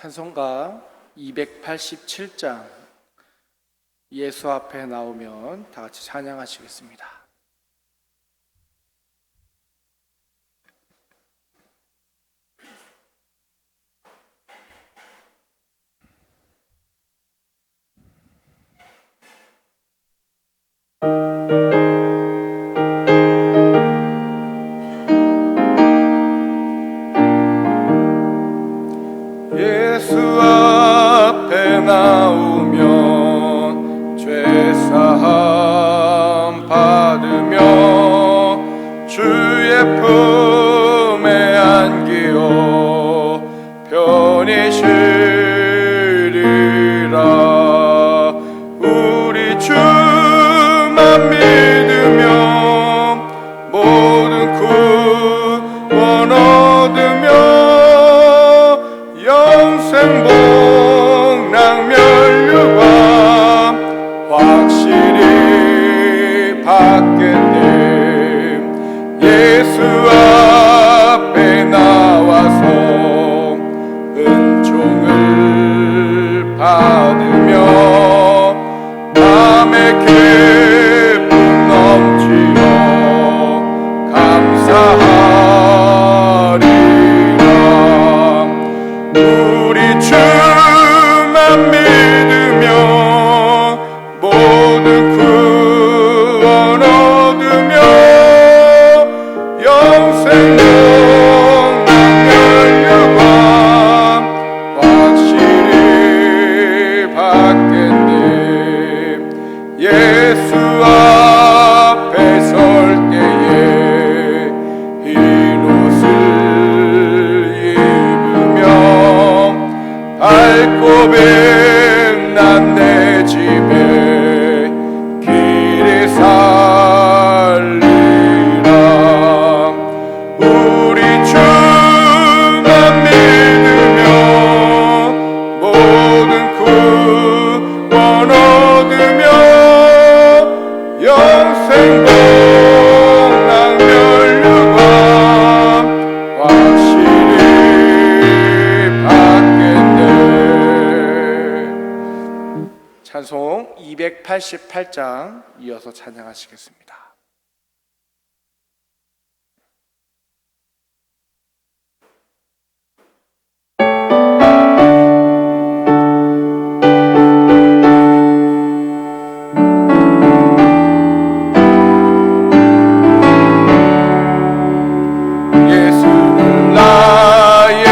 찬송가 287장 예수 앞에 나오면 다 같이 찬양하시겠습니다. 예수 앞에 나오면 죄사함 받으며 주의 품에 안기어 편히 쉬리라. 우리 주만 믿으며 모든 구원 얻으며 영생복 낭멸류관 확실히 받겠네. 예수 앞에 나와서 은총을 받으며 맘의 기쁨 넘치어 감사하리라. 우리 주만 믿으며 모든 구원 얻으며 영생복 낭멸류관 확실히 받겠네. 예수 앞에 설 때에 흰 옷을 입으며 발굽은 난 내 집에 길에 살리라. 우리 주만 믿으며 모든 구원 얻으며 영생복 낭멸류관 확실히 받겠네. 찬송 288장 이어서 찬양하시겠습니다. 예수를 나의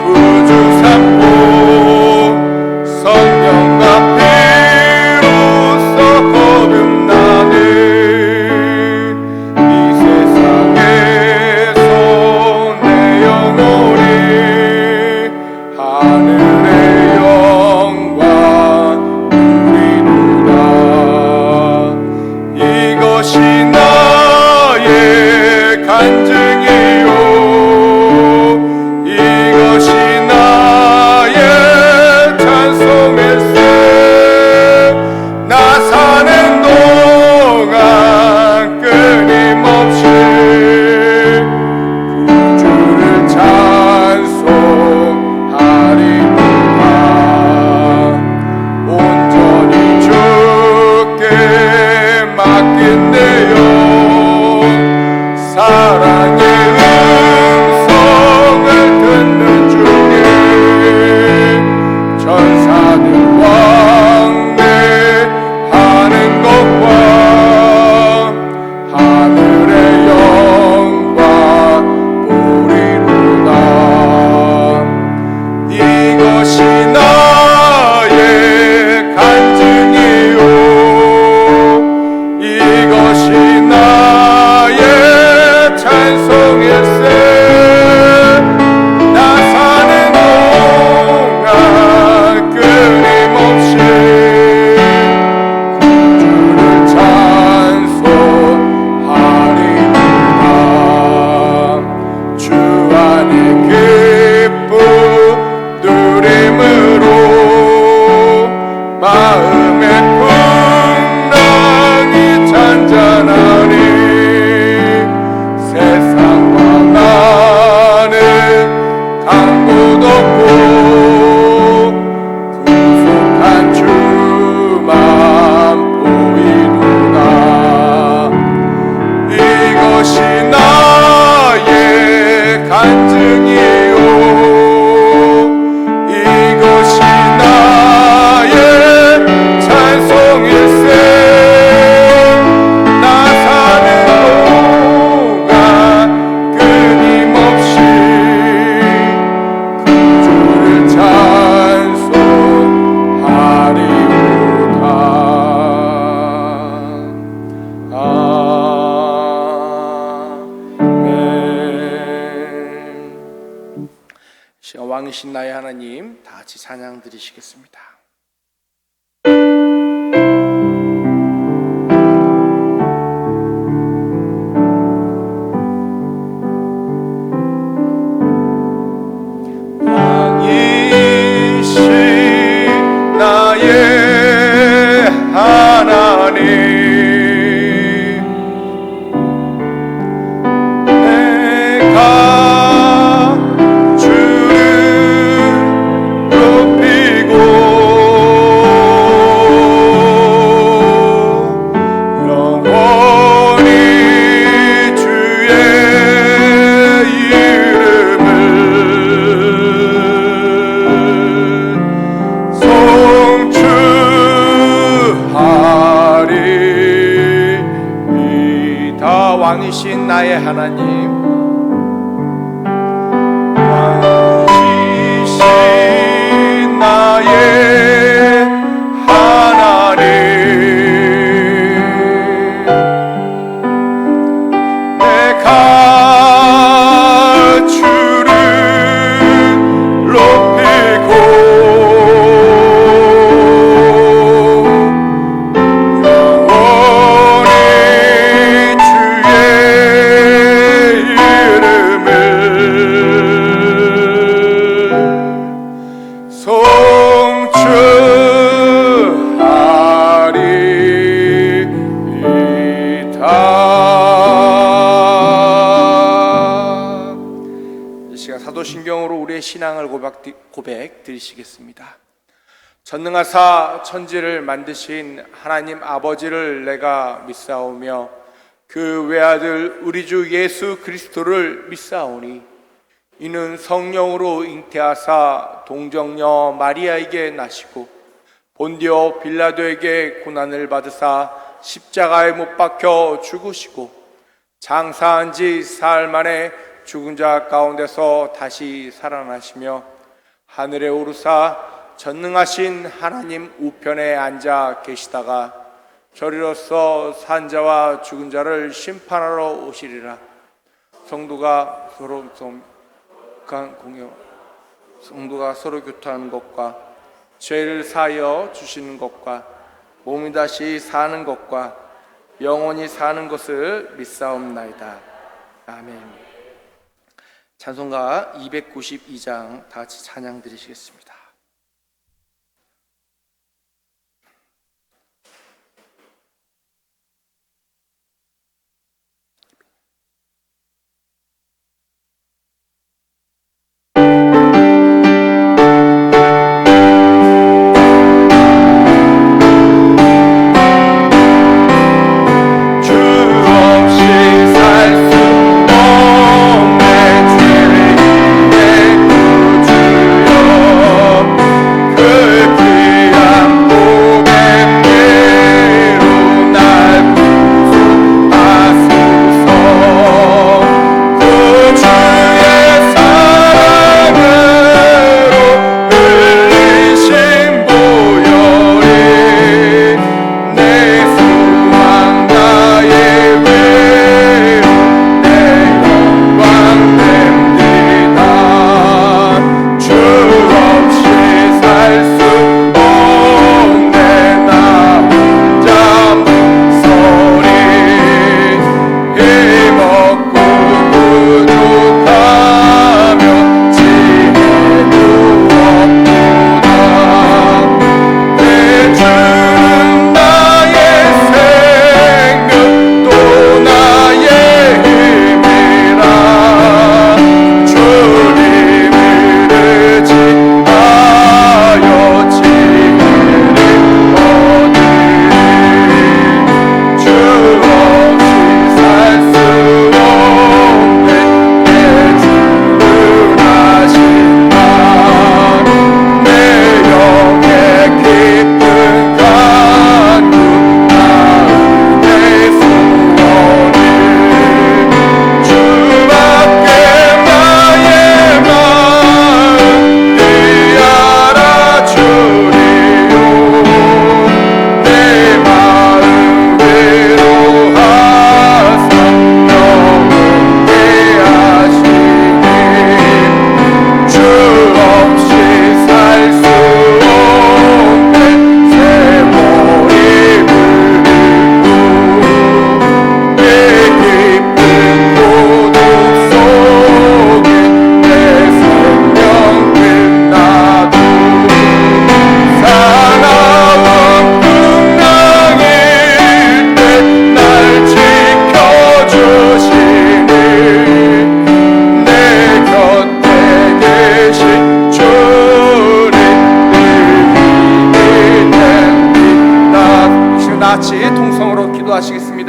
구주 삼고 성령과 피로써 거듭나네. 왕이신 나의 하나님, 다 같이 찬양 드리시겠습니다. 왕이신 나의 하나님, 왕이신 나의 하나님, 왕이신 나의 하나님, 내가 주를 높이고 사도신경으로 우리의 신앙을 고백 드리시겠습니다. 전능하사 천지를 만드신 하나님 아버지를 내가 믿사오며 그 외아들 우리 주 예수 그리스도를 믿사오니 이는 성령으로 잉태하사 동정녀 마리아에게 나시고 본디오 빌라도에게 고난을 받으사 십자가에 못 박혀 죽으시고 장사한 지 사흘 만에 죽은 자 가운데서 다시 살아나시며 하늘에 오르사 전능하신 하나님 우편에 앉아 계시다가 저리로서 산 자와 죽은 자를 심판하러 오시리라. 성도가 서로 교통하는 것과 죄를 사하여 주시는 것과 몸이 다시 사는 것과 영원히 사는 것을 믿사옵나이다. 아멘. 찬송가 292장 다 같이 찬양 드리시겠습니다. 주여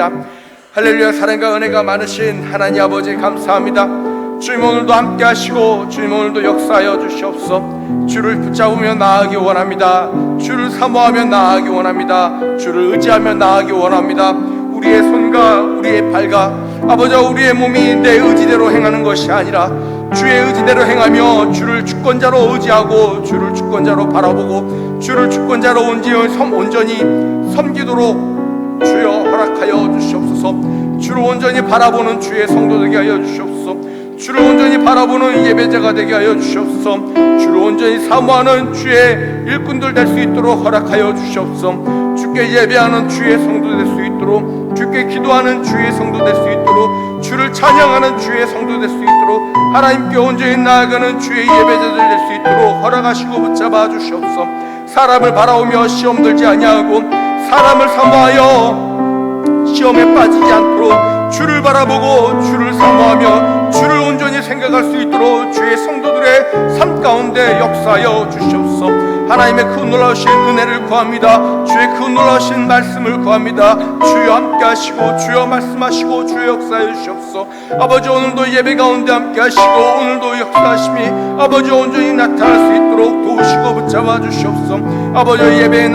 감사합니다. 할렐루야. 사랑과 은혜가 많으신 하나님 아버지 감사합니다. 주님 오늘도 함께 하시고 주님 오늘도 역사하여 주시옵소서. 주를 붙잡으며 나아가기 원합니다. 주를 사모하며 나아가기 원합니다. 주를 의지하며 나아가기 원합니다. 우리의 손과 우리의 발과 아버지 우리의 몸이 내 의지대로 행하는 것이 아니라 주의 의지대로 행하며 주를 주권자로 의지하고 주를 주권자로 바라보고 주를 주권자로 온전히 섬기도록 주여 허락하여 주시옵소서. 주를 온전히 바라보는 주의 성도 되게 하여 주시옵소서. 주를 온전히 바라보는 예배자가 되게 하여 주시옵소서. 주를 온전히 사모하는 주의 일꾼들 될 수 있도록 허락하여 주시옵소서. 주께 예배하는 주의 성도 될 수 있도록, 주께 기도하는 주의 성도 될 수 있도록, 주를 찬양하는 주의 성도 될 수 있도록, 하나님께 온전히 나아가는 주의 예배자들 될 수 있도록 허락하시고 붙잡아 주시옵소서. 사람을 바라오며 시험 들지 아니하고 사람을 사모하여 시험에 빠지지 않도록 주를 바라보고 주를 사모하며 주를 온전히 생각할 수 있도록 주의 성도들의 삶 가운데 역사하여 주시옵소서. 하나님의 그 놀라우신 은혜를 구합니다. 주의 그 놀라우신 말씀을 구합니다. 주여 함께 하시고 주여 말씀하시고 주여 역사해 주시옵소서. 아버지 오늘도 예배 가운데 함께 하시고 오늘도 역사하심이 아버지 온전히 나타날 수 있도록 도우시고 붙잡아 주시옵소서. 아버지 예배에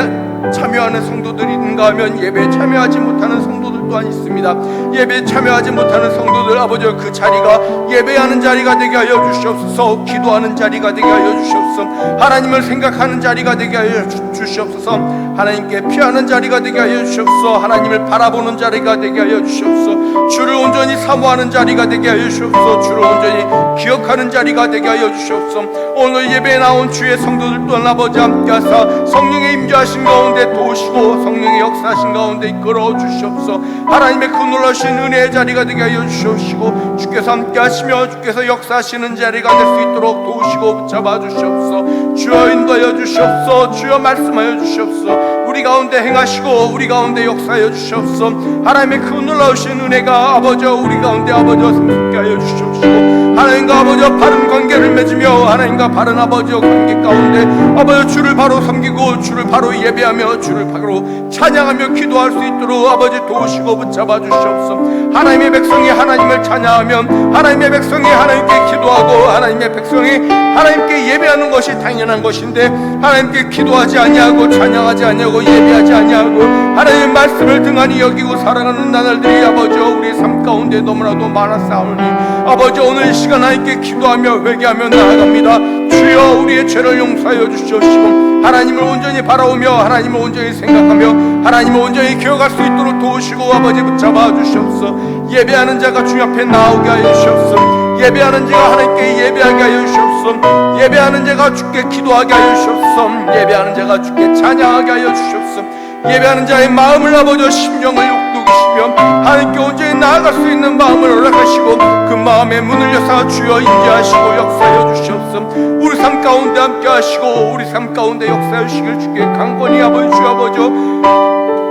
참여하는 성도들이 있는가 하면 예배에 참여하지 못하는 성도들 또한 있습니다. 예배에 참여하지 못하는 성도들 아버지 그 자리가 예배하는 자리가 되게 하여 주시옵소서. 기도하는 자리가 되게 하여 주시옵소서. 하나님을 생각하는 자리가 되게 하여 주시옵소서. 하나님께 피하는 자리가 되게 하여 주시옵소서. 하나님을 바라보는 자리가 되게 하여 주시옵소서. 주를 온전히 사모하는 자리가 되게 하여 주시옵소서. 주를 온전히 기억하는 자리가 되게 하여 주시옵소서. 오늘 예배에 나온 주의 성도들 또한 아버지 함께 하사 성령의 임재하신 가운데 도우시고 성령의 역사하신 가운데 이끌어 주시옵소서. 하나님의 그 놀라신 은혜의 자리가 되게 하여 주시옵시고 주께서 함께 하시며 주께서 역사하시는 자리가 될 수 있도록 도우시고 붙잡아 주시옵소서. 주여 인도하여 주시옵소서. 주여 말씀하여 주시옵소서. 우리 가운데 행하시고 우리 가운데 역사하여 주시옵소서. 하나님의 그 놀라우신 은혜가 아버지 우리 가운데 아버지 함께 하여 주시옵시고 하나님과 아버지 바른 관계를 맺으며 하나님과 바른 아버지 관계 가운데 아버지 주를 바로 섬기고 주를 바로 예배하며 주를 바로 찬양하며 기도할 수 있도록 아버지 도우시고 붙잡아 주시옵소서. 하나님의 백성이 하나님을 찬양하면 하나님의 백성이 하나님께 기도하고 하나님의 백성이 하나님께 예배하는 것이 당연한 것인데 하나님께 기도하지 아니하고 찬양하지 아니하고 예배하지 아니하고 하나님의 말씀을 등한히 여기고 살아가는 나날들이 아버지 우리의 삶 가운데 너무나도 많았사오니 아버지 오늘 이 시간 하나님께 기도하며 회개하며 나아갑니다. 주여 우리의 죄를 용서하여 주시옵시고 하나님을 온전히 바라오며 하나님을 온전히 생각하며 하나님을 온전히 기억할 수 있도록 도우시고 아버지 붙잡아 주시옵소서. 예배하는 자가 주 앞에 나오게 하여 주시옵소서. 예배하는 자가 하나님께 예배하게 하여 주시옵소서. 예배하는 자가 주께 기도하게 하여 주시옵소서. 예배하는 자가 주께 찬양하게 하여 주시옵소서. 예배하는 자의 마음을 아버지 심령을 욕독이시며 하나님께 온전히 나아갈 수 있는 마음을 허락하시고 그 마음의 문을 여사 주여 임재하시고 역사하여 주시옵소서. 우리 삶 가운데 함께 하시고 우리 삶 가운데 역사하여 주시길 주께 강건히 아버지 주 아버지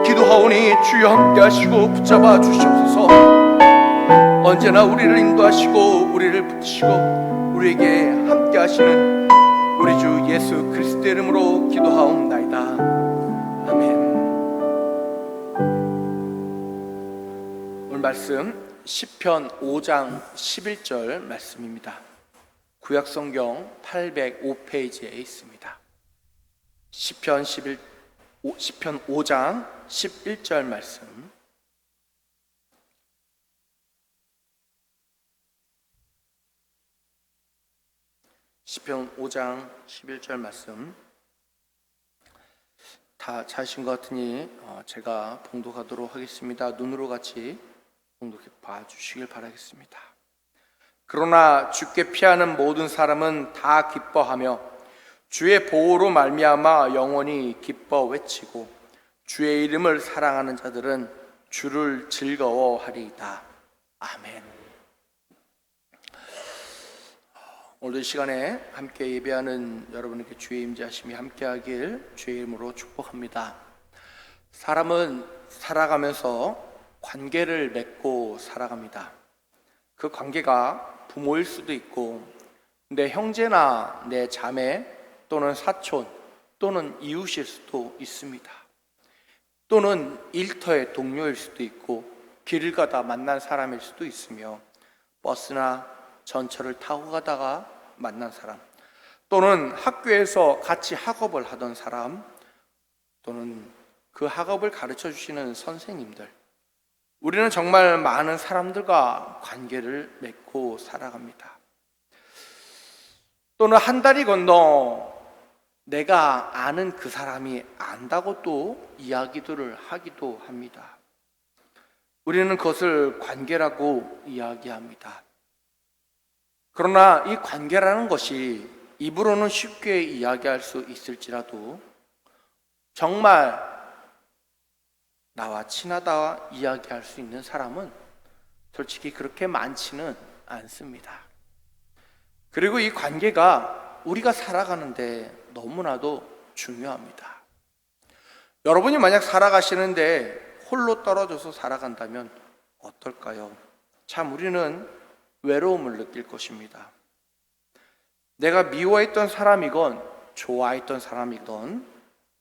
기도하오니 주여 함께 하시고 붙잡아 주시옵소서. 언제나 우리를 인도하시고 우리를 붙이시고 우리에게 함께 하시는 우리 주 예수 그리스도의 이름으로 기도하옵나이다. 아멘. 오늘 말씀 시편 5장 11절 말씀입니다. 구약성경 805페이지에 있습니다. 시편 5장 11절 말씀. 시편 5장 11절 말씀 다 찾으신 것 같으니 제가 봉독하도록 하겠습니다. 눈으로 같이 봉독해 봐주시길 바라겠습니다. 그러나 주께 피하는 모든 사람은 다 기뻐하며 주의 보호로 말미암아 영원히 기뻐 외치고 주의 이름을 사랑하는 자들은 주를 즐거워하리이다. 아멘. 오늘 이 시간에 함께 예배하는 여러분에게 주의 임재하심이 함께하길 주의 이름으로 축복합니다. 사람은 살아가면서 관계를 맺고 살아갑니다. 그 관계가 부모일 수도 있고 내 형제나 내 자매 또는 사촌 또는 이웃일 수도 있습니다. 또는 일터의 동료일 수도 있고 길을 가다 만난 사람일 수도 있으며, 버스나 전철을 타고 가다가 만난 사람, 또는 학교에서 같이 학업을 하던 사람, 또는 그 학업을 가르쳐 주시는 선생님들, 우리는 정말 많은 사람들과 관계를 맺고 살아갑니다. 또는 한 달이 건너 내가 아는 그 사람이 안다고 또 이야기들을 하기도 합니다. 우리는 그것을 관계라고 이야기합니다. 그러나 이 관계라는 것이 입으로는 쉽게 이야기할 수 있을지라도 정말 나와 친하다 이야기할 수 있는 사람은 솔직히 그렇게 많지는 않습니다. 그리고 이 관계가 우리가 살아가는데 너무나도 중요합니다. 여러분이 만약 살아가시는데 홀로 떨어져서 살아간다면 어떨까요? 참 우리는 외로움을 느낄 것입니다. 내가 미워했던 사람이건 좋아했던 사람이건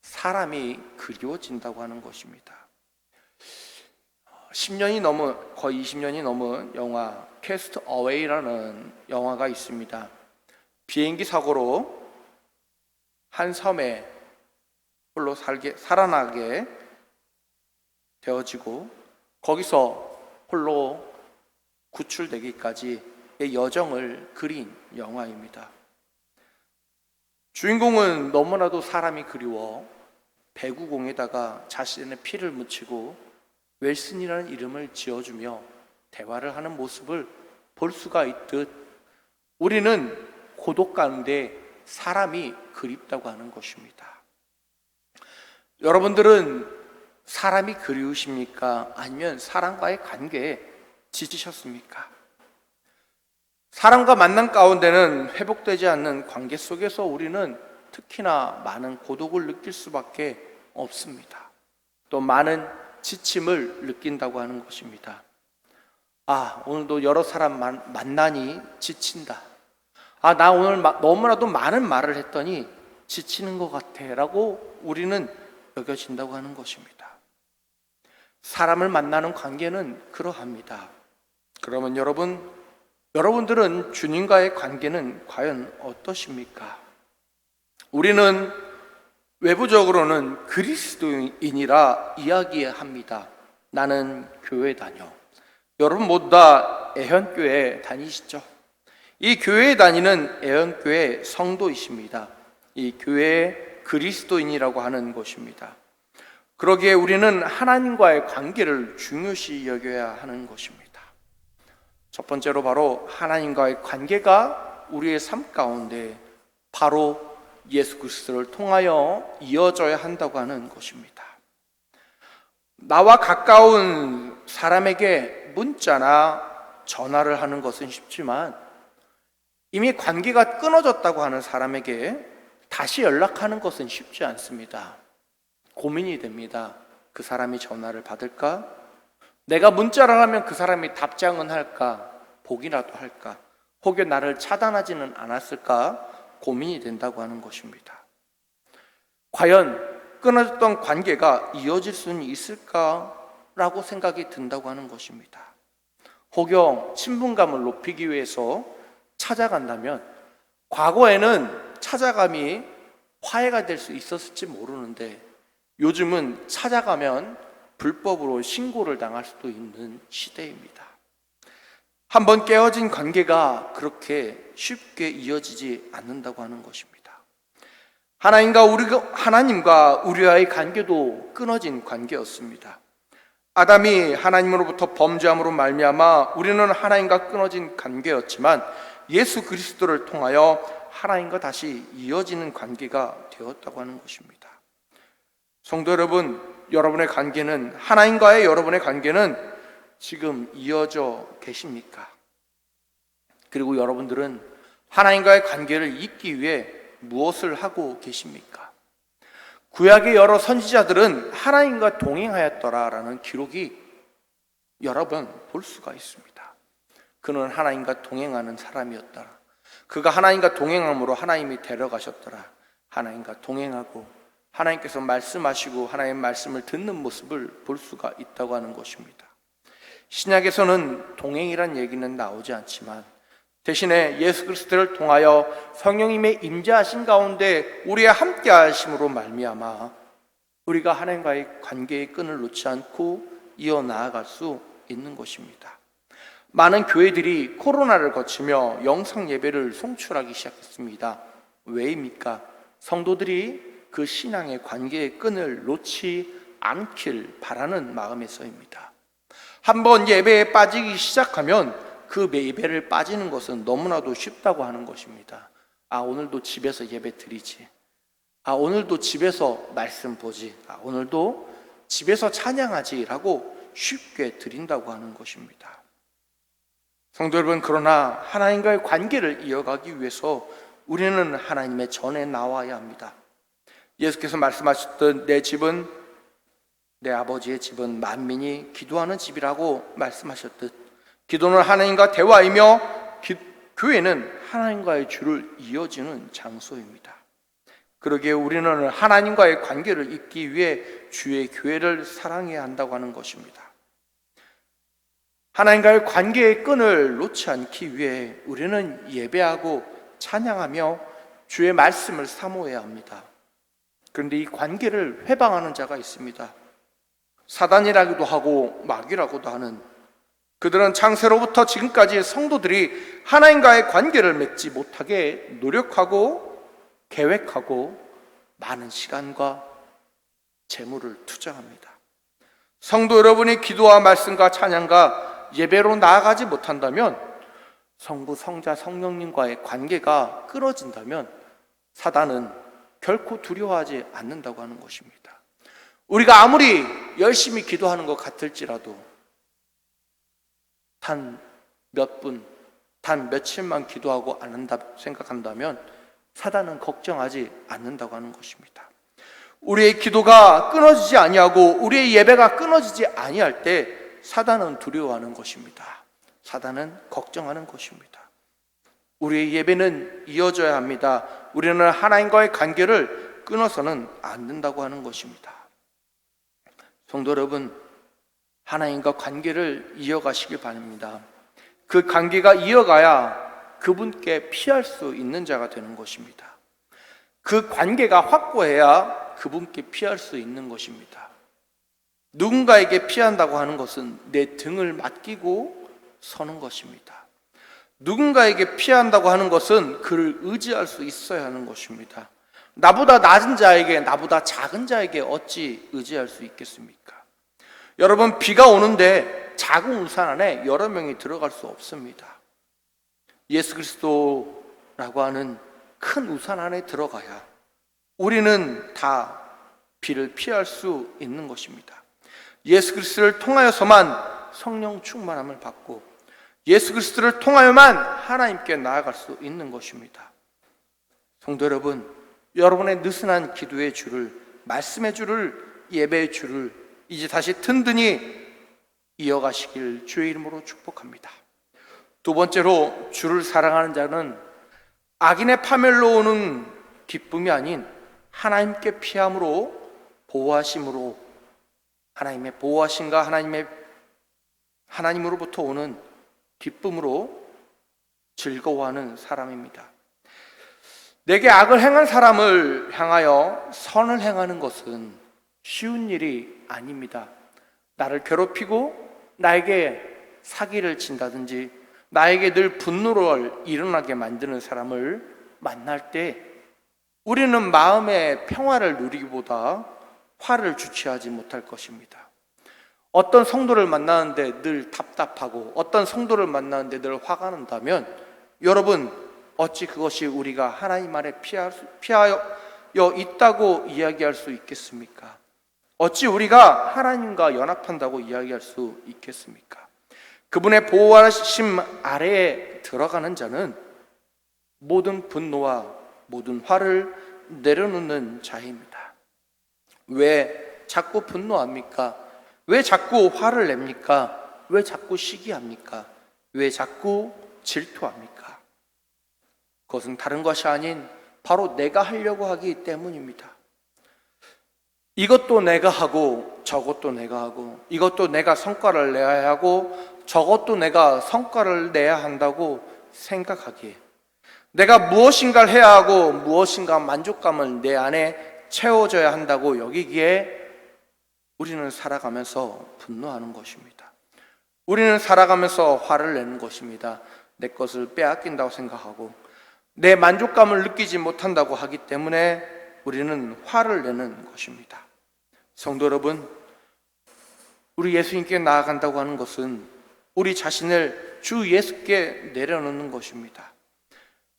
사람이 그리워진다고 하는 것입니다. 10년이 넘은, 거의 20년이 넘은 영화 캐스트 어웨이라는 영화가 있습니다. 비행기 사고로 한 섬에 홀로 살아나게 되어지고 거기서 홀로 구출되기까지의 여정을 그린 영화입니다. 주인공은 너무나도 사람이 그리워 배구공에다가 자신의 피를 묻히고 웰슨이라는 이름을 지어주며 대화를 하는 모습을 볼 수가 있듯 우리는 고독 가운데 사람이 그립다고 하는 것입니다. 여러분들은 사람이 그리우십니까? 아니면 사람과의 관계에 지치셨습니까? 사람과 만남 가운데는 회복되지 않는 관계 속에서 우리는 특히나 많은 고독을 느낄 수밖에 없습니다. 또 많은 지침을 느낀다고 하는 것입니다. 오늘도 여러 사람 만나니 지친다. 나 오늘 너무나도 많은 말을 했더니 지치는 것 같아 라고 우리는 여겨진다고 하는 것입니다. 사람을 만나는 관계는 그러합니다. 그러면 여러분들은 주님과의 관계는 과연 어떠십니까? 우리는 외부적으로는 그리스도인이라 이야기합니다. 나는 교회 다녀. 여러분 모두 다 애현교회 다니시죠? 이 교회에 다니는 애현교회 성도이십니다. 이 교회의 그리스도인이라고 하는 것입니다. 그러기에 우리는 하나님과의 관계를 중요시 여겨야 하는 것입니다. 첫 번째로 바로 하나님과의 관계가 우리의 삶 가운데 바로 예수 그리스도를 통하여 이어져야 한다고 하는 것입니다. 나와 가까운 사람에게 문자나 전화를 하는 것은 쉽지만 이미 관계가 끊어졌다고 하는 사람에게 다시 연락하는 것은 쉽지 않습니다. 고민이 됩니다. 그 사람이 전화를 받을까? 내가 문자를 하면 그 사람이 답장은 할까? 보기라도 할까? 혹여 나를 차단하지는 않았을까? 고민이 된다고 하는 것입니다. 과연 끊어졌던 관계가 이어질 수는 있을까라고 생각이 든다고 하는 것입니다. 혹여 친분감을 높이기 위해서 찾아간다면 과거에는 찾아감이 화해가 될 수 있었을지 모르는데 요즘은 찾아가면 불법으로 신고를 당할 수도 있는 시대입니다. 한번 깨어진 관계가 그렇게 쉽게 이어지지 않는다고 하는 것입니다. 하나님과 우리와의 관계도 끊어진 관계였습니다. 아담이 하나님으로부터 범죄함으로 말미암아 우리는 하나님과 끊어진 관계였지만 예수 그리스도를 통하여 하나님과 다시 이어지는 관계가 되었다고 하는 것입니다. 성도 여러분, 하나님과의 여러분의 관계는 지금 이어져 계십니까? 그리고 여러분들은 하나님과의 관계를 잇기 위해 무엇을 하고 계십니까? 구약의 여러 선지자들은 하나님과 동행하였더라라는 기록이 여러 번 볼 수가 있습니다. 그는 하나님과 동행하는 사람이었더라. 그가 하나님과 동행함으로 하나님이 데려가셨더라. 하나님과 동행하고 하나님께서 말씀하시고 하나님의 말씀을 듣는 모습을 볼 수가 있다고 하는 것입니다. 신약에서는 동행이란 얘기는 나오지 않지만 대신에 예수 그리스도를 통하여 성령님의 임재하신 가운데 우리와 함께 하심으로 말미암아 우리가 하나님과의 관계의 끈을 놓지 않고 이어나아갈 수 있는 것입니다. 많은 교회들이 코로나를 거치며 영상 예배를 송출하기 시작했습니다. 왜입니까? 성도들이 그 신앙의 관계의 끈을 놓지 않길 바라는 마음에서입니다. 한번 예배에 빠지기 시작하면 그 예배를 빠지는 것은 너무나도 쉽다고 하는 것입니다. 오늘도 집에서 예배 드리지. 오늘도 집에서 말씀 보지. 오늘도 집에서 찬양하지 라고 쉽게 드린다고 하는 것입니다. 성도 여러분, 그러나 하나님과의 관계를 이어가기 위해서 우리는 하나님의 전에 나와야 합니다. 예수께서 말씀하셨던 내 집은, 내 아버지의 집은 만민이 기도하는 집이라고 말씀하셨듯 기도는 하나님과 대화이며 교회는 하나님과의 줄을 이어지는 장소입니다. 그러기에 우리는 하나님과의 관계를 잇기 위해 주의 교회를 사랑해야 한다고 하는 것입니다. 하나님과의 관계의 끈을 놓지 않기 위해 우리는 예배하고 찬양하며 주의 말씀을 사모해야 합니다. 그런데 이 관계를 회방하는 자가 있습니다. 사단이라고도 하고 마귀라고도 하는, 그들은 창세로부터 지금까지 성도들이 하나님과의 관계를 맺지 못하게 노력하고 계획하고 많은 시간과 재물을 투자합니다. 성도 여러분이 기도와 말씀과 찬양과 예배로 나아가지 못한다면, 성부, 성자, 성령님과의 관계가 끊어진다면 사단은 결코 두려워하지 않는다고 하는 것입니다. 우리가 아무리 열심히 기도하는 것 같을지라도 단 몇 분, 단 며칠만 기도하고 안 한다 생각한다면 사단은 걱정하지 않는다고 하는 것입니다. 우리의 기도가 끊어지지 아니하고 우리의 예배가 끊어지지 아니할 때 사단은 두려워하는 것입니다. 사단은 걱정하는 것입니다. 우리의 예배는 이어져야 합니다. 우리는 하나님과의 관계를 끊어서는 안 된다고 하는 것입니다. 성도 여러분, 하나님과 관계를 이어가시길 바랍니다. 그 관계가 이어가야 그분께 피할 수 있는 자가 되는 것입니다. 그 관계가 확고해야 그분께 피할 수 있는 것입니다. 누군가에게 피한다고 하는 것은 내 등을 맡기고 서는 것입니다. 누군가에게 피한다고 하는 것은 그를 의지할 수 있어야 하는 것입니다. 나보다 낮은 자에게, 나보다 작은 자에게 어찌 의지할 수 있겠습니까? 여러분, 비가 오는데 작은 우산 안에 여러 명이 들어갈 수 없습니다. 예수 그리스도라고 하는 큰 우산 안에 들어가야 우리는 다 비를 피할 수 있는 것입니다. 예수 그리스도를 통하여서만 성령 충만함을 받고 예수 그리스도를 통하여만 하나님께 나아갈 수 있는 것입니다. 성도 여러분, 여러분의 느슨한 기도의 줄을, 말씀의 줄을, 예배의 줄을 이제 다시 든든히 이어가시길 주의 이름으로 축복합니다. 두 번째로, 주를 사랑하는 자는 악인의 파멸로 오는 기쁨이 아닌 하나님께 피함으로, 보호하심으로, 하나님의 보호하심과 하나님으로부터 오는 기쁨으로 즐거워하는 사람입니다. 내게 악을 행한 사람을 향하여 선을 행하는 것은 쉬운 일이 아닙니다. 나를 괴롭히고 나에게 사기를 친다든지 나에게 늘 분노를 일어나게 만드는 사람을 만날 때 우리는 마음의 평화를 누리기보다 화를 주체하지 못할 것입니다. 어떤 성도를 만나는데 늘 답답하고 어떤 성도를 만나는데 늘 화가 난다면 여러분, 어찌 그것이 우리가 하나님 안에 피하여 있다고 이야기할 수 있겠습니까? 어찌 우리가 하나님과 연합한다고 이야기할 수 있겠습니까? 그분의 보호하심 아래에 들어가는 자는 모든 분노와 모든 화를 내려놓는 자입니다. 왜 자꾸 분노합니까? 왜 자꾸 화를 냅니까? 왜 자꾸 시기합니까? 왜 자꾸 질투합니까? 그것은 다른 것이 아닌 바로 내가 하려고 하기 때문입니다. 이것도 내가 하고 저것도 내가 하고, 이것도 내가 성과를 내야 하고 저것도 내가 성과를 내야 한다고 생각하기에, 내가 무엇인가를 해야 하고 무엇인가 만족감을 내 안에 채워져야 한다고 여기기에 우리는 살아가면서 분노하는 것입니다. 우리는 살아가면서 화를 내는 것입니다. 내 것을 빼앗긴다고 생각하고 내 만족감을 느끼지 못한다고 하기 때문에 우리는 화를 내는 것입니다. 성도 여러분, 우리 예수님께 나아간다고 하는 것은 우리 자신을 주 예수께 내려놓는 것입니다.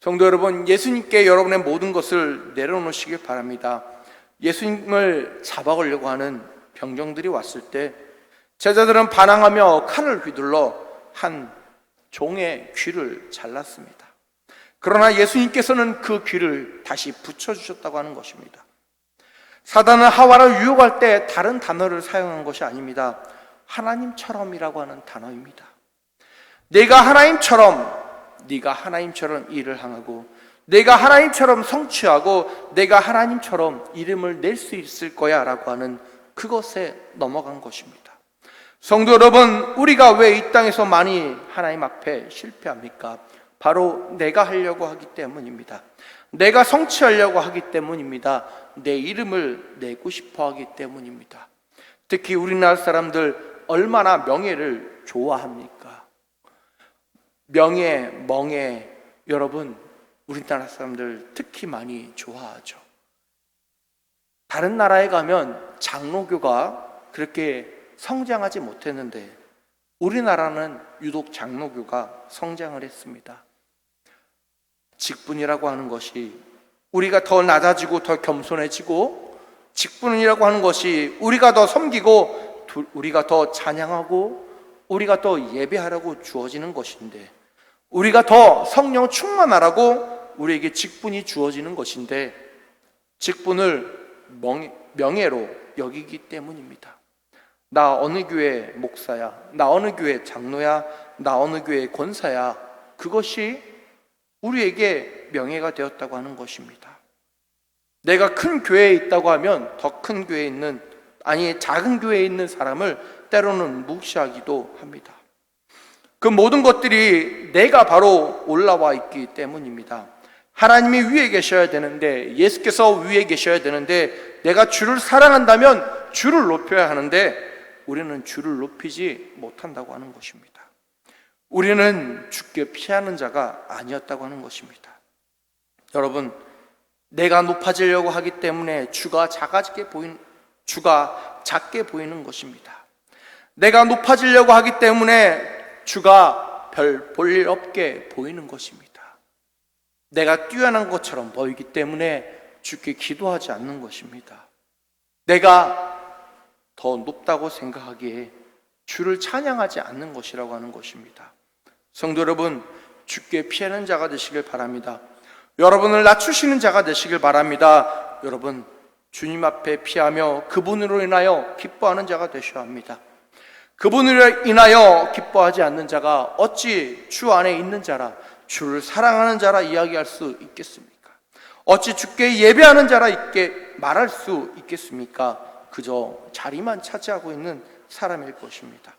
성도 여러분, 예수님께 여러분의 모든 것을 내려놓으시길 바랍니다. 예수님을 잡아가려고 하는 병정들이 왔을 때 제자들은 반항하며 칼을 휘둘러 한 종의 귀를 잘랐습니다. 그러나 예수님께서는 그 귀를 다시 붙여주셨다고 하는 것입니다. 사단은 하와를 유혹할 때 다른 단어를 사용한 것이 아닙니다. 하나님처럼이라고 하는 단어입니다. 네가 하나님처럼 일을 행하고, 내가 하나님처럼 성취하고, 내가 하나님처럼 이름을 낼 수 있을 거야 라고 하는 그것에 넘어간 것입니다. 성도 여러분, 우리가 왜 이 땅에서 많이 하나님 앞에 실패합니까? 바로 내가 하려고 하기 때문입니다. 내가 성취하려고 하기 때문입니다. 내 이름을 내고 싶어 하기 때문입니다. 특히 우리나라 사람들 얼마나 명예를 좋아합니까? 명예, 멍에, 여러분, 우리나라 사람들 특히 많이 좋아하죠. 다른 나라에 가면 장로교가 그렇게 성장하지 못했는데 우리나라는 유독 장로교가 성장을 했습니다. 직분이라고 하는 것이 우리가 더 낮아지고 더 겸손해지고, 직분이라고 하는 것이 우리가 더 섬기고 우리가 더 찬양하고 우리가 더 예배하라고 주어지는 것인데, 우리가 더 성령 충만하라고 우리에게 직분이 주어지는 것인데, 직분을 명예로 여기기 때문입니다. 나 어느 교회 목사야, 나 어느 교회 장로야, 나 어느 교회 권사야, 그것이 우리에게 명예가 되었다고 하는 것입니다. 내가 큰 교회에 있다고 하면 더 큰 교회에 있는, 아니 작은 교회에 있는 사람을 때로는 무시하기도 합니다. 그 모든 것들이 내가 바로 올라와 있기 때문입니다. 하나님이 위에 계셔야 되는데, 예수께서 위에 계셔야 되는데, 내가 주를 사랑한다면 주를 높여야 하는데 우리는 주를 높이지 못한다고 하는 것입니다. 우리는 주께 피하는 자가 아니었다고 하는 것입니다. 여러분, 내가 높아지려고 하기 때문에 주가 작게 보이는 것입니다. 내가 높아지려고 하기 때문에 주가 별 볼 일 없게 보이는 것입니다. 내가 뛰어난 것처럼 보이기 때문에 주께 기도하지 않는 것입니다. 내가 더 높다고 생각하기에 주를 찬양하지 않는 것이라고 하는 것입니다. 성도 여러분, 주께 피하는 자가 되시길 바랍니다. 여러분을 낮추시는 자가 되시길 바랍니다. 여러분, 주님 앞에 피하며 그분으로 인하여 기뻐하는 자가 되셔야 합니다. 그분으로 인하여 기뻐하지 않는 자가 어찌 주 안에 있는 자라, 주를 사랑하는 자라 이야기할 수 있겠습니까? 어찌 주께 예배하는 자라 말할 수 있겠습니까? 그저 자리만 차지하고 있는 사람일 것입니다.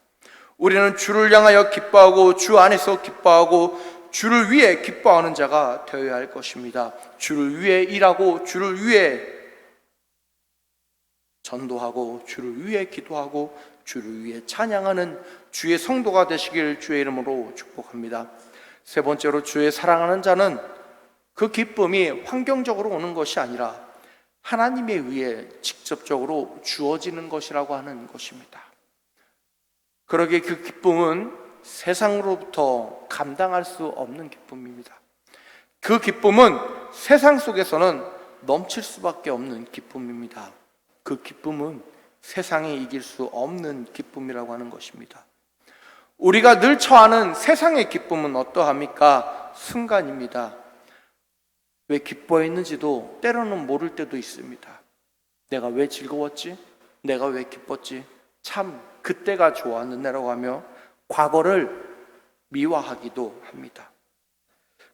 우리는 주를 향하여 기뻐하고 주 안에서 기뻐하고 주를 위해 기뻐하는 자가 되어야 할 것입니다. 주를 위해 일하고 주를 위해 전도하고 주를 위해 기도하고 주를 위해 찬양하는 주의 성도가 되시길 주의 이름으로 축복합니다. 세 번째로, 주의 사랑하는 자는 그 기쁨이 환경적으로 오는 것이 아니라 하나님에 의해 직접적으로 주어지는 것이라고 하는 것입니다. 그러기에 그 기쁨은 세상으로부터 감당할 수 없는 기쁨입니다. 그 기쁨은 세상 속에서는 넘칠 수밖에 없는 기쁨입니다. 그 기쁨은 세상에 이길 수 없는 기쁨이라고 하는 것입니다. 우리가 늘 처하는 세상의 기쁨은 어떠합니까? 순간입니다. 왜 기뻐했는지도 때로는 모를 때도 있습니다. 내가 왜 즐거웠지? 내가 왜 기뻤지? 참 그때가 좋았는데라고 하며 과거를 미화하기도 합니다.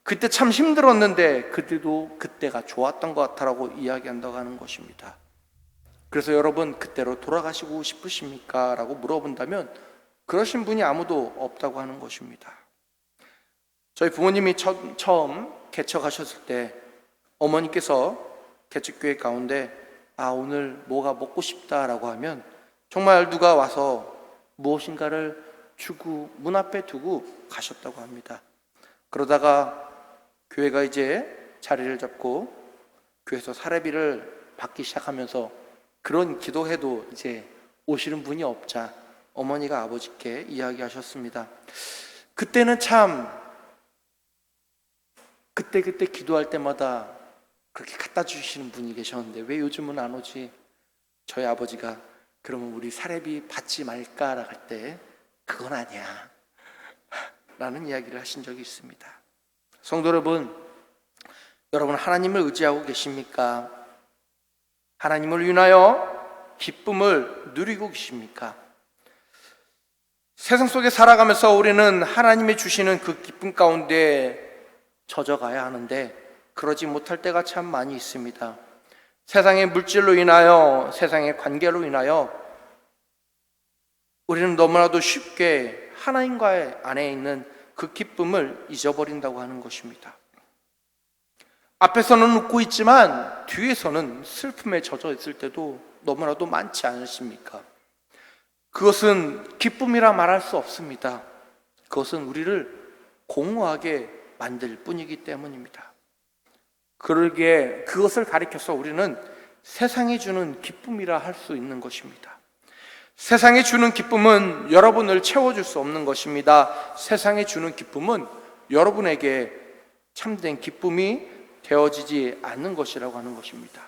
그때 참 힘들었는데 그때도 그때가 좋았던 것 같다라고 이야기한다고 하는 것입니다. 그래서 여러분, 그때로 돌아가시고 싶으십니까? 라고 물어본다면 그러신 분이 아무도 없다고 하는 것입니다. 저희 부모님이 처음 개척하셨을 때 어머니께서 개척교회 가운데 오늘 뭐가 먹고 싶다라고 하면 정말 누가 와서 무엇인가를 주고 문 앞에 두고 가셨다고 합니다. 그러다가 교회가 이제 자리를 잡고 교회에서 사례비를 받기 시작하면서 그런 기도해도 이제 오시는 분이 없자 어머니가 아버지께 이야기하셨습니다. 그때는 참 그때 기도할 때마다 그렇게 갖다 주시는 분이 계셨는데 왜 요즘은 안 오지? 저희 아버지가 그러면 우리 사례비 받지 말까라고 할 때 그건 아니야 라는 이야기를 하신 적이 있습니다. 성도 여러분, 여러분 하나님을 의지하고 계십니까? 하나님을 인하여 기쁨을 누리고 계십니까? 세상 속에 살아가면서 우리는 하나님이 주시는 그 기쁨 가운데 젖어가야 하는데 그러지 못할 때가 참 많이 있습니다. 세상의 물질로 인하여, 세상의 관계로 인하여 우리는 너무나도 쉽게 하나님과의 안에 있는 그 기쁨을 잊어버린다고 하는 것입니다. 앞에서는 웃고 있지만 뒤에서는 슬픔에 젖어 있을 때도 너무나도 많지 않으십니까? 그것은 기쁨이라 말할 수 없습니다. 그것은 우리를 공허하게 만들 뿐이기 때문입니다. 그러기에 그것을 가리켜서 우리는 세상이 주는 기쁨이라 할 수 있는 것입니다. 세상이 주는 기쁨은 여러분을 채워줄 수 없는 것입니다. 세상이 주는 기쁨은 여러분에게 참된 기쁨이 되어지지 않는 것이라고 하는 것입니다.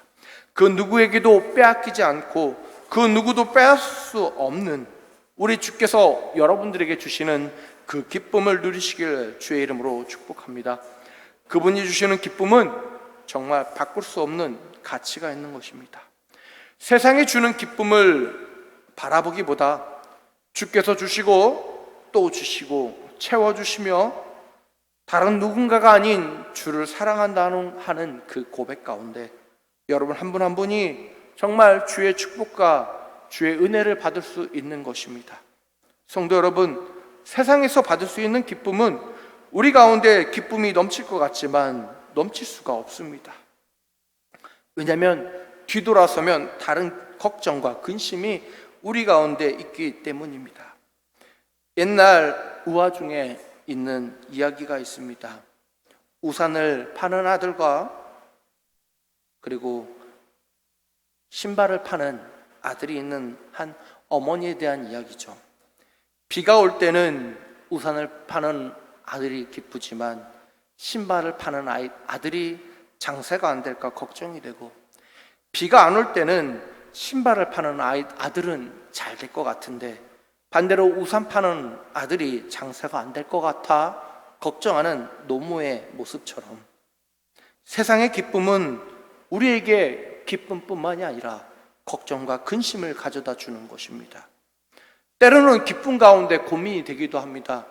그 누구에게도 빼앗기지 않고 그 누구도 빼앗을 수 없는 우리 주께서 여러분들에게 주시는 그 기쁨을 누리시길 주의 이름으로 축복합니다. 그분이 주시는 기쁨은 정말 바꿀 수 없는 가치가 있는 것입니다. 세상이 주는 기쁨을 바라보기보다 주께서 주시고 또 주시고 채워주시며 다른 누군가가 아닌 주를 사랑한다는 하는 그 고백 가운데 여러분 한 분 한 분이 정말 주의 축복과 주의 은혜를 받을 수 있는 것입니다. 성도 여러분, 세상에서 받을 수 있는 기쁨은 우리 가운데 기쁨이 넘칠 것 같지만 넘칠 수가 없습니다. 왜냐하면 뒤돌아서면 다른 걱정과 근심이 우리 가운데 있기 때문입니다. 옛날 우화 중에 있는 이야기가 있습니다. 우산을 파는 아들과 그리고 신발을 파는 아들이 있는 한 어머니에 대한 이야기죠. 비가 올 때는 우산을 파는 아들이 기쁘지만 신발을 파는 아들이 장사가 안 될까 걱정이 되고, 비가 안 올 때는 신발을 파는 아들은 잘 될 것 같은데 반대로 우산 파는 아들이 장사가 안 될 것 같아 걱정하는 노모의 모습처럼 세상의 기쁨은 우리에게 기쁨뿐만이 아니라 걱정과 근심을 가져다 주는 것입니다. 때로는 기쁨 가운데 고민이 되기도 합니다.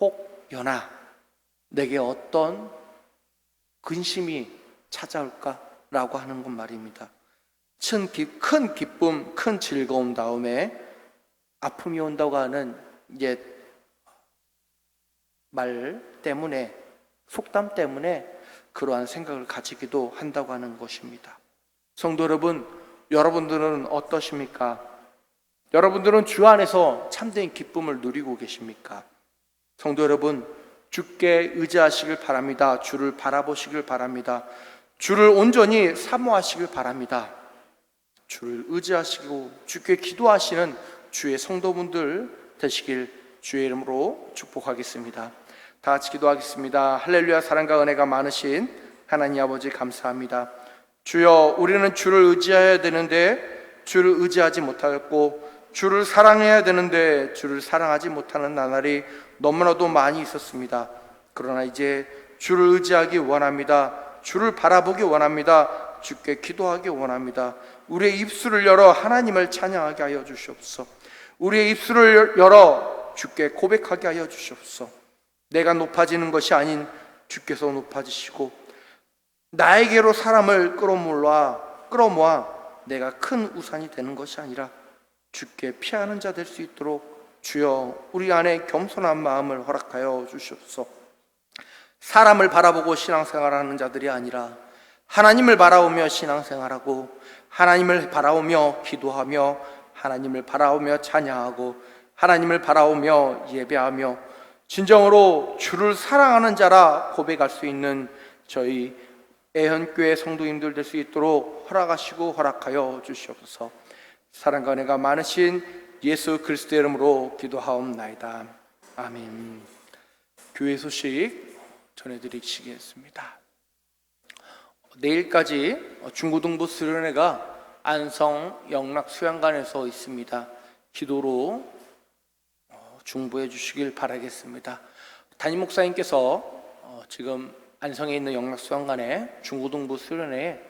혹여나 내게 어떤 근심이 찾아올까라고 하는 것 말입니다. 큰 기쁨, 큰 즐거움 다음에 아픔이 온다고 하는 옛 말 때문에, 속담 때문에 그러한 생각을 가지기도 한다고 하는 것입니다. 성도 여러분, 여러분들은 어떠십니까? 여러분들은 주 안에서 참된 기쁨을 누리고 계십니까? 성도 여러분, 주께 의지하시길 바랍니다. 주를 바라보시길 바랍니다. 주를 온전히 사모하시길 바랍니다. 주를 의지하시고 주께 기도하시는 주의 성도분들 되시길 주의 이름으로 축복하겠습니다. 다 같이 기도하겠습니다. 할렐루야. 사랑과 은혜가 많으신 하나님 아버지 감사합니다. 주여, 우리는 주를 의지해야 되는데 주를 의지하지 못하였고, 주를 사랑해야 되는데 주를 사랑하지 못하는 나날이 너무나도 많이 있었습니다. 그러나 이제 주를 의지하기 원합니다. 주를 바라보기 원합니다. 주께 기도하기 원합니다. 우리의 입술을 열어 하나님을 찬양하게 하여 주시옵소서. 우리의 입술을 열어 주께 고백하게 하여 주시옵소서. 내가 높아지는 것이 아닌 주께서 높아지시고 나에게로 사람을 끌어모아 끌어모아 내가 큰 우산이 되는 것이 아니라 주께 피하는 자 될 수 있도록 주여 우리 안에 겸손한 마음을 허락하여 주시옵소서. 사람을 바라보고 신앙생활하는 자들이 아니라 하나님을 바라보며 신앙생활하고 하나님을 바라보며 기도하며 하나님을 바라보며 찬양하고 하나님을 바라보며 예배하며 진정으로 주를 사랑하는 자라 고백할 수 있는 저희 애현교회 성도님들 될 수 있도록 허락하시고 허락하여 주시옵소서. 사랑과 은혜가 많으신 예수 그리스도의 이름으로 기도하옵나이다. 아멘. 교회 소식 전해드리시겠습니다. 내일까지 중고등부 수련회가 안성 영락수양관에서 있습니다. 기도로 중보해 주시길 바라겠습니다. 담임 목사님께서 지금 안성에 있는 영락수양관에 중고등부 수련회에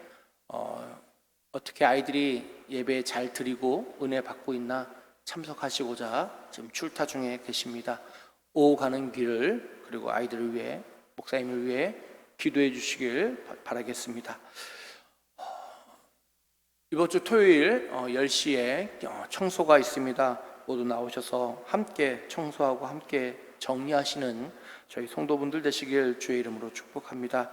어떻게 아이들이 예배 잘 드리고 은혜 받고 있나 참석하시고자 지금 출타 중에 계십니다. 오후 가는 길을 그리고 아이들을 위해 목사님을 위해 기도해 주시길 바라겠습니다. 이번 주 토요일 10시에 청소가 있습니다. 모두 나오셔서 함께 청소하고 함께 정리하시는 저희 성도분들 되시길 주의 이름으로 축복합니다.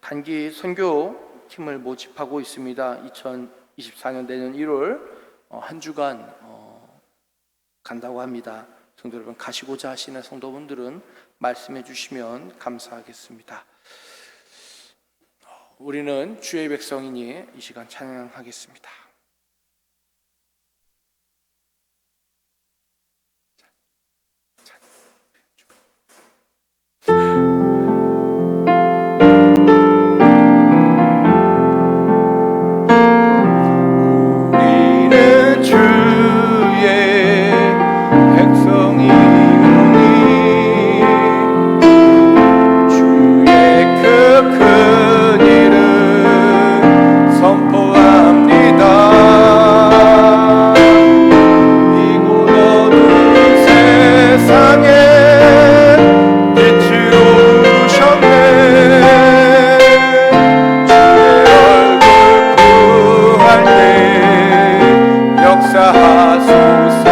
단기 선교 팀을 모집하고 있습니다. 2024년 내년 1월 한 주간 간다고 합니다. 성도 여러분, 가시고자 하시는 성도분들은 말씀해 주시면 감사하겠습니다. 우리는 주의 백성이니 이 시간 찬양하겠습니다. 우리는 주의 백성이오니 주의 그 큰 일을 선포합니다. 이곳 어두운 세상에 빛으로 오셨네. 주의 얼굴 구할 때 역사하소서.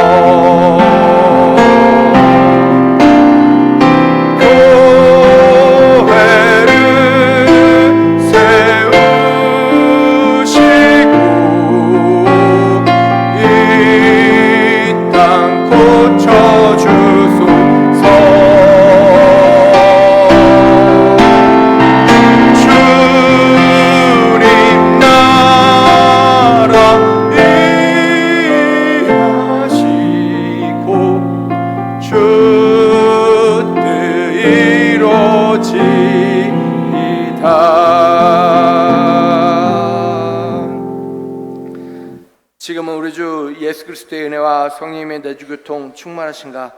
지금은 우리 주 예수 그리스도의 은혜와 성령님의 내주교통 충만하신가,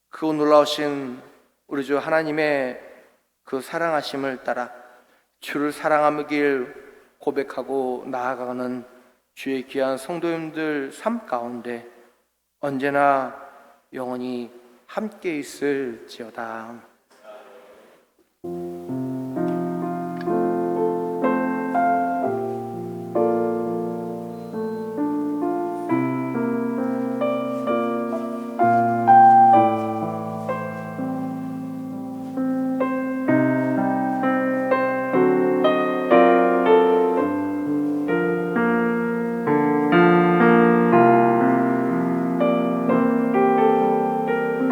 그 놀라우신 우리 주 하나님의 그 사랑하심을 따라 주를 사랑하며 길 고백하고 나아가는 주의 귀한 성도님들 삶 가운데 언제나 영원히 함께 있을지어다.